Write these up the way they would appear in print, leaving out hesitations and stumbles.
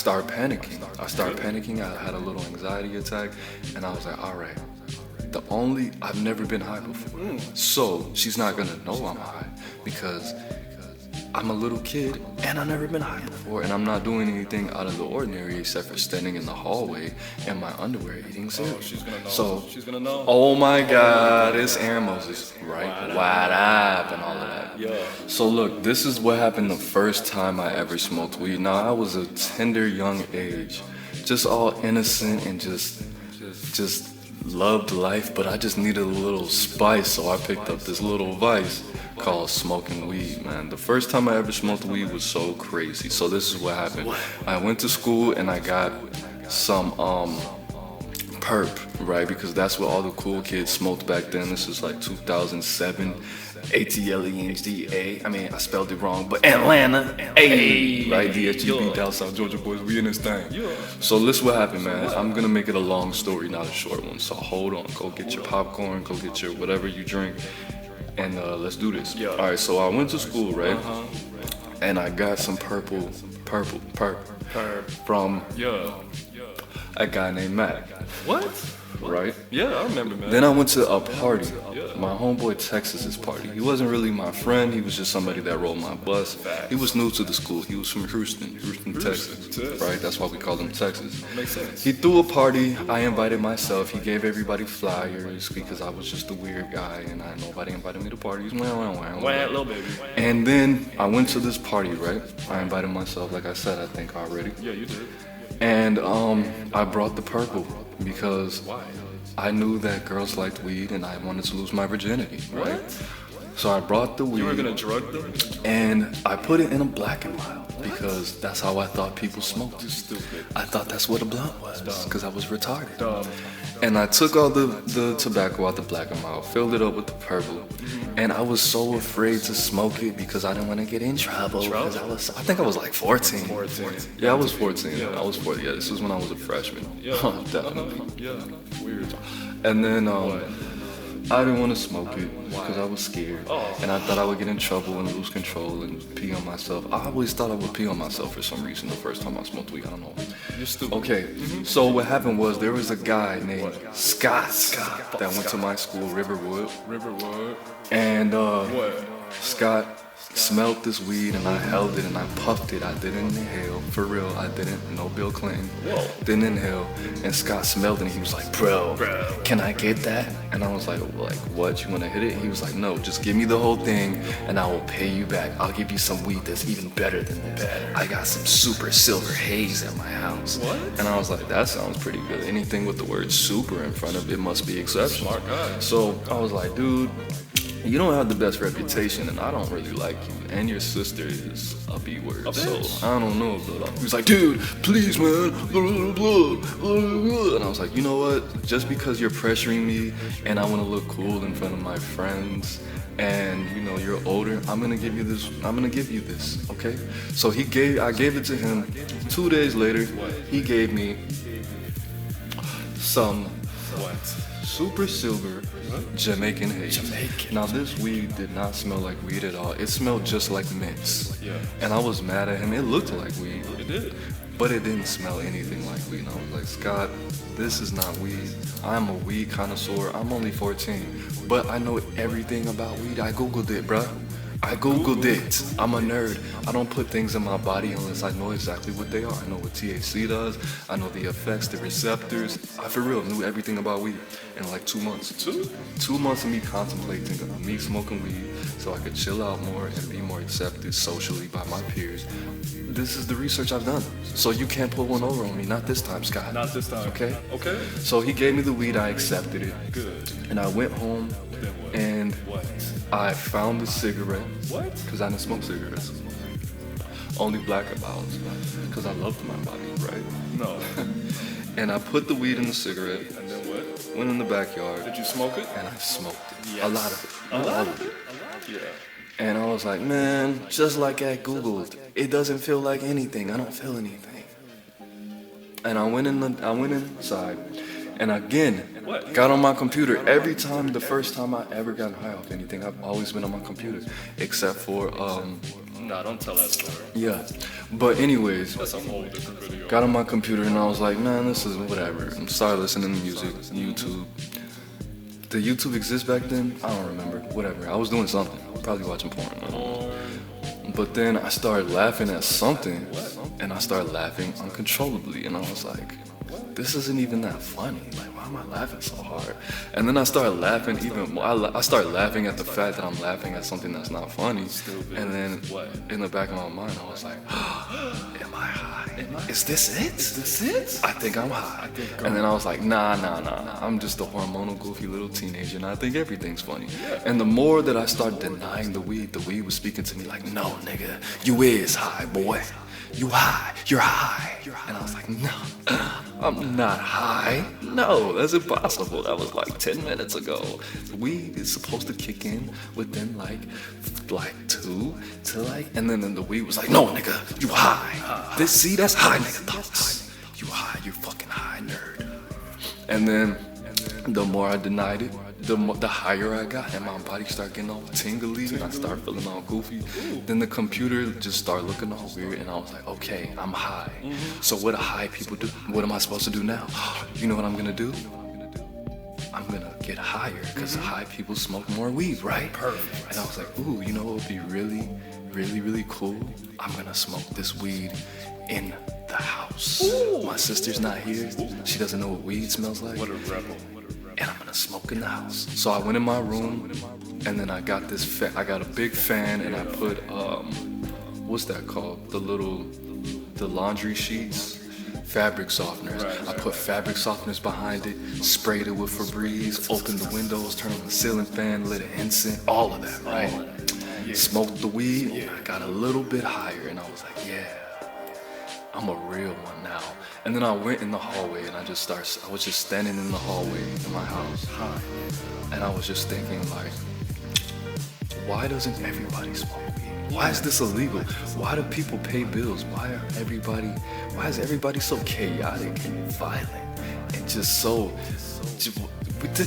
started panicking. I had a little anxiety attack, and I was like, all right. I've never been high before, so she's not gonna know I'm high because I'm a little kid and I've never been high before, and I'm not doing anything out of the ordinary except for standing in the hallway in my underwear eating cereal. She's gonna know. So she's gonna know. oh my God, it's Aaron Moses, right? Wide up and all of that. Yeah. So look, this is what happened the first time I ever smoked weed. Now I was a tender young age, just all innocent and just loved life, but I just needed a little spice, so I picked up this little vice called smoking weed, man. The first time I ever smoked weed was so crazy. So this is what happened. I went to school and I got some perp, right? Because that's what all the cool kids smoked back then. This is like 2007. ATLENGDA. I mean, I spelled it wrong, but Atlanta, A, right? DHGB, Dallas, South Georgia boys, we in this thing. So listen, what happened, man. I'm gonna make it a long story, not a short one. So hold on, go get your popcorn, go get your whatever you drink, and let's do this. All right, so I went to school, right? And I got some purple from a guy named Mac. What? Right? Yeah, I remember, man. Then I went to a party. My homeboy Texas's party. He wasn't really my friend. He was just somebody that rode my bus. He was new to the school. He was from Houston, Texas. Right? That's why we call him Texas. Makes sense. He threw a party. I invited myself. He gave everybody flyers because I was just a weird guy and nobody invited me to parties. Little baby. And then I went to this party, right? I invited myself, like I said, I think already. Yeah, you did. And I brought the purple because I knew that girls liked weed and I wanted to lose my virginity, right? What? So I brought the weed. You were gonna drug them? And I put it in a black and mild because that's how I thought people smoked. Stupid. I thought that's what a blunt was because I was retarded. Dumb. And I took all the tobacco out the black and mild, filled it up with the purple, and I was so afraid to smoke it because I didn't want to get in trouble. Because I think I was like 14. 14. Yeah, I was 14. Yeah. I was 14. Yeah, this was when I was a freshman. Yeah. Definitely. Yeah. Weird. And then I didn't want to smoke it because I was scared. And I thought I would get in trouble and lose control and pee on myself. I always thought I would pee on myself for some reason the first time I smoked weed. I don't know. You're stupid. Okay, so what happened was there was a guy named Scott that went to my school, Riverwood. And Scott smelled this weed and I held it and I puffed it. I didn't inhale, for real. I didn't. No Bill Clinton. Didn't inhale. And Scott smelled it and he was like, bro, can I get that? And I was like, what? You want to hit it? He was like, no, just give me the whole thing and I will pay you back. I'll give you some weed that's even better than this. I got some super silver haze at my house. What? And I was like, that sounds pretty good. Anything with the word super in front of it must be exceptional. Smart guy. So I was like, dude, you don't have the best reputation and I don't really like you. And your sister is a B word, so I don't know. But he was like, dude, please, man. And I was like, you know what? Just because you're pressuring me and I want to look cool in front of my friends and you know you're older, I'm gonna give you this, okay? So I gave it to him. 2 days later, he gave me some super silver Jamaican haze. Now this weed did not smell like weed at all. It smelled just like mints. And I was mad at him. It looked like weed. It did. But it didn't smell anything like weed. And I was like, Scott, this is not weed. I'm a weed connoisseur. I'm only 14. But I know everything about weed. I Googled it, bruh. I Googled it. I'm a nerd. I don't put things in my body unless I know exactly what they are. I know what THC does. I know the effects, the receptors. I for real knew everything about weed in like 2 months. 2 months of me contemplating me smoking weed so I could chill out more and be more accepted socially by my peers. This is the research I've done. So you can't pull one over on me. Not this time, Scott. Not this time. Okay? Okay. So he gave me the weed. I accepted it. Good. And I went home and I found a cigarette. What? Because I didn't smoke cigarettes. Only black and milds. Because I loved my body, right? No. And I put the weed in the cigarette. And then what? Went in the backyard. Did you smoke it? And I smoked it. Yes. A lot of it. A lot All of it. Yeah. And I was like, man, just like I Googled, it doesn't feel like anything. I don't feel anything. And I went inside. And again, got on my computer. The first time I ever got high off anything, I've always been on my computer. Except for Nah, don't tell that story. Yeah. But anyways, That's a whole different video. got on my computer and I was like, man, this is whatever. And started listening to music, YouTube. Did YouTube exist back then? I don't remember. Whatever. I was doing something. Probably watching porn. I don't know. But then I started laughing at something, and I started laughing uncontrollably, and I was like, this isn't even that funny. Like, why am I laughing so hard? And then I started laughing even more. I started laughing at the fact that I'm laughing at something that's not funny. And then in the back of my mind, I was like, am I high? Is this it? Is this it? I think I'm high. And then I was like, nah. I'm just a hormonal, goofy little teenager, and I think everything's funny. And the more that I started denying the weed was speaking to me like, no, nigga, you is high, boy. You high. You're high. And I was like, no, I'm not high. No, that's impossible. That was like 10 minutes ago. Weed is supposed to kick in within like 2 to like, and then the weed was like, no, nigga, you high. That's high, nigga. Thoughts. You high. You're fucking high, nerd. And then the more I denied it, the higher I got, and my body started getting all tingly, and I started feeling all goofy. Then the computer just started looking all weird, and I was like, okay, I'm high. So what do high people do? What am I supposed to do now? You know what I'm gonna do? I'm gonna get higher, because high people smoke more weed, right? Perfect. And I was like, ooh, you know what would be really, really, really cool? I'm gonna smoke this weed in the house. Ooh. My sister's not here. She doesn't know what weed smells like. What a rebel. And I'm gonna smoke in the house. So I went in my room, and then I got I got a big fan, and I put what's that called? The laundry sheets, fabric softeners. I put fabric softeners behind it, sprayed it with Febreze, opened the windows, turned on the ceiling fan, lit an incense, all of that, right? Smoked the weed. I got a little bit higher, and I was like, yeah, I'm a real one now. And then I went in the hallway, and I was just standing in the hallway in my house, and I was just thinking, like, why doesn't everybody smoke weed? Why is this illegal? Why do people pay bills? Why is everybody so chaotic and violent and just so,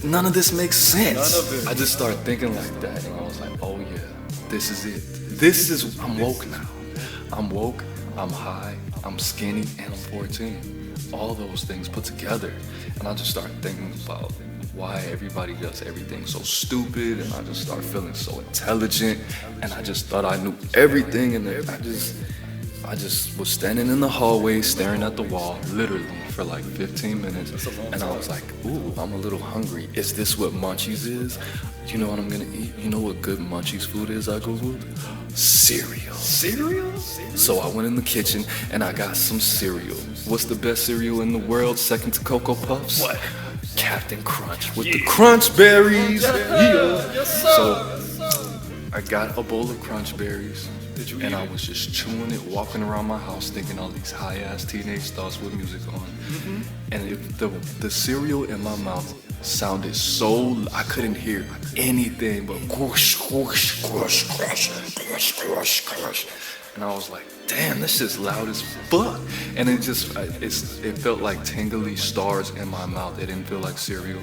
none of this makes sense. I just started thinking like that, and I was like, oh yeah, this is it. I'm woke now. I'm woke. I'm high, I'm skinny, and I'm 14. All those things put together. And I just started thinking about why everybody does everything so stupid, and I just started feeling so intelligent, and I just thought I knew everything, and then I just was standing in the hallway staring at the wall, literally, for like 15 minutes, and I was like, ooh, I'm a little hungry. Is this what Munchies is? You know what I'm gonna eat? You know what good Munchies food is, I googled? Cereal. Cereal? So I went in the kitchen and I got some cereal. What's the best cereal in the world, second to Cocoa Puffs? What? Captain Crunch with the Crunch Berries. So I got a bowl of Crunch Berries. And I was just chewing it, walking around my house, thinking all these high-ass teenage thoughts with music on. And the cereal in my mouth sounded so, I couldn't hear anything but whoosh, whoosh, whoosh, whoosh, whoosh, whoosh, whoosh. And I was like, damn, this shit's loud as fuck. And it felt like tingly stars in my mouth. It didn't feel like cereal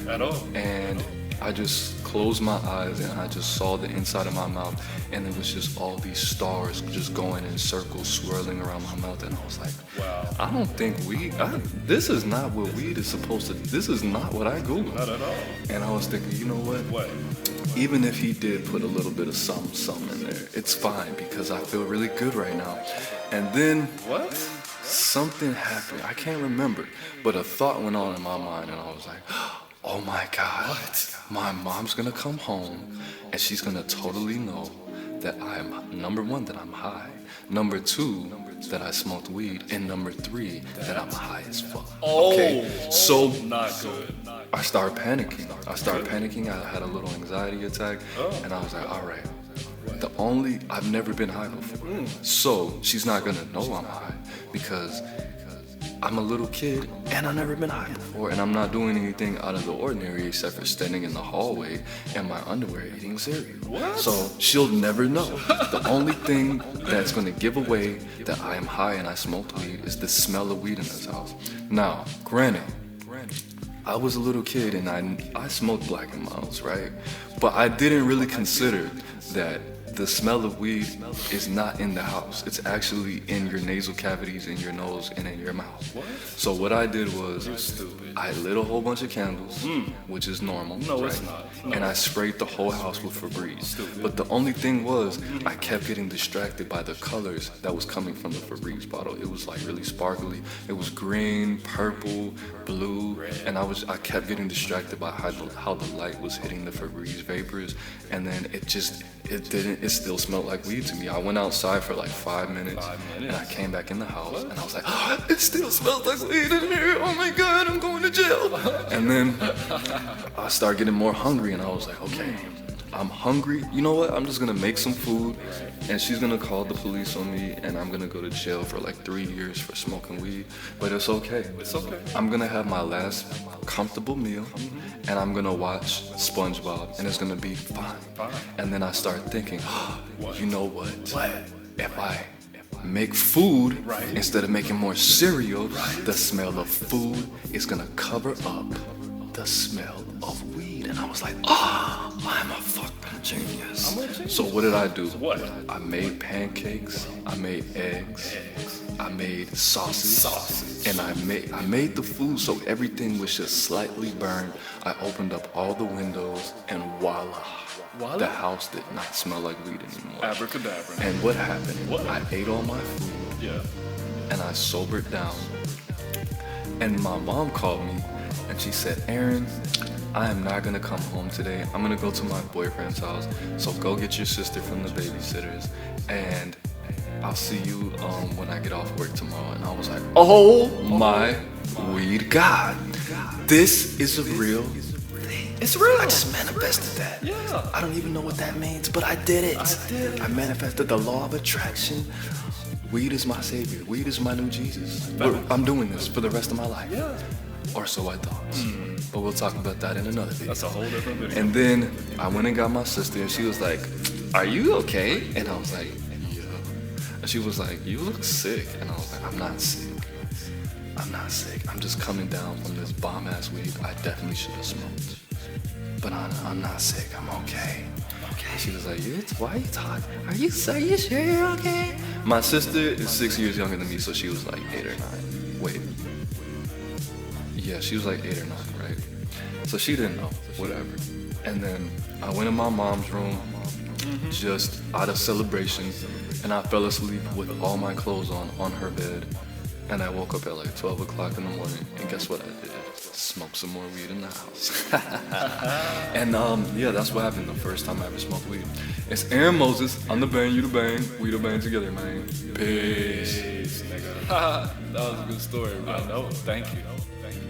at all. And I just closed my eyes and I just saw the inside of my mouth, and it was just all these stars just going in circles, swirling around my mouth, and I was like, wow, I don't think this is not what weed is supposed to, this is not what I Googled. Not at all. And I was thinking, you know what? What? Even if he did put a little bit of something in there, it's fine because I feel really good right now. And then what? Something happened. I can't remember, but a thought went on in my mind, and I was like, oh my God, my mom's gonna come home and she's gonna totally know that number one, that I'm high, number two, that I smoked weed, and number three, that I'm high as fuck. Okay, so not good. I started panicking. I had a little anxiety attack, and I was like, all right, I've never been high before, so she's not gonna know I'm high because I'm a little kid and I've never been high before, and I'm not doing anything out of the ordinary except for standing in the hallway in my underwear eating cereal. What? So she'll never know. The only thing that's gonna give away that I am high and I smoked weed is the smell of weed in this house. Now, granted, I was a little kid and I smoked Black & Milds, right? But I didn't really consider that the smell of weed is not in the house. It's actually in your nasal cavities, in your nose, and in your mouth. What? So what I did was, You're stupid. I lit a whole bunch of candles, which is normal. No, right? it's not. No. And I sprayed the whole house with Febreze. Stupid. But the only thing was, I kept getting distracted by the colors that was coming from the Febreze bottle. It was like really sparkly. It was green, purple, blue, and I kept getting distracted by how the light was hitting the Febreze vapors, and then it still smelled like weed to me. I went outside for like 5 minutes, and I came back in the house, and I was like, oh, it still smells like weed in here. Oh my God, I'm going to jail. And then I started getting more hungry, and I was like, okay, I'm hungry. You know what? I'm just gonna make some food, and she's gonna call the police on me, and I'm gonna go to jail for like 3 years for smoking weed. But it's okay. It's okay. I'm gonna have my last comfortable meal, and I'm gonna watch SpongeBob, and it's gonna be fine. And then I start thinking, you know what? If I make food instead of making more cereal, the smell of food is gonna cover up the smell of weed. And I was like, I'm a fucking genius. So what did I do? What? I made pancakes, I made eggs, I made sauces, and I made the food so everything was just slightly burned. I opened up all the windows, and voila. The house did not smell like weed anymore. Abracadabra. And what happened? What? I ate all my food, Yeah. and I sobered down. And my mom called me, and she said, Aaron, I am not gonna come home today. I'm gonna go to my boyfriend's house. So go get your sister from the babysitters, and I'll see you when I get off work tomorrow. And I was like, oh my weed God, this is a real thing. It's real. I just manifested that. Yeah. I don't even know what that means, but I did it. I manifested the law of attraction. Weed is my savior. Weed is my new Jesus. I'm doing this for the rest of my life. Yeah. Or so I thought. But we'll talk about that in another video. That's a whole different video. And then I went and got my sister, and she was like, are you okay? And I was like, yeah. And she was like, you look sick. And I was like, I'm not sick. I'm not sick. I'm just coming down from this bomb-ass weed I definitely should have smoked. But I'm not sick. I'm okay. Okay. She was like, why are you talking? Are you sure you're okay? My sister is 6 years younger than me, so she was like 8 or 9. Wait. Yeah, she was like 8 or 9, right? So she didn't know, whatever. And then I went in my mom's room, just out of celebration, and I fell asleep with all my clothes on her bed. And I woke up at like 12 o'clock in the morning, and guess what I did? Smoke some more weed in the house. And yeah, that's what happened the first time I ever smoked weed. It's Aaron Moses. I'm the bang, you the bang. We the bang together, man. Peace. Peace, nigga. That was a good story, bro. I know. Thank you. Thank you.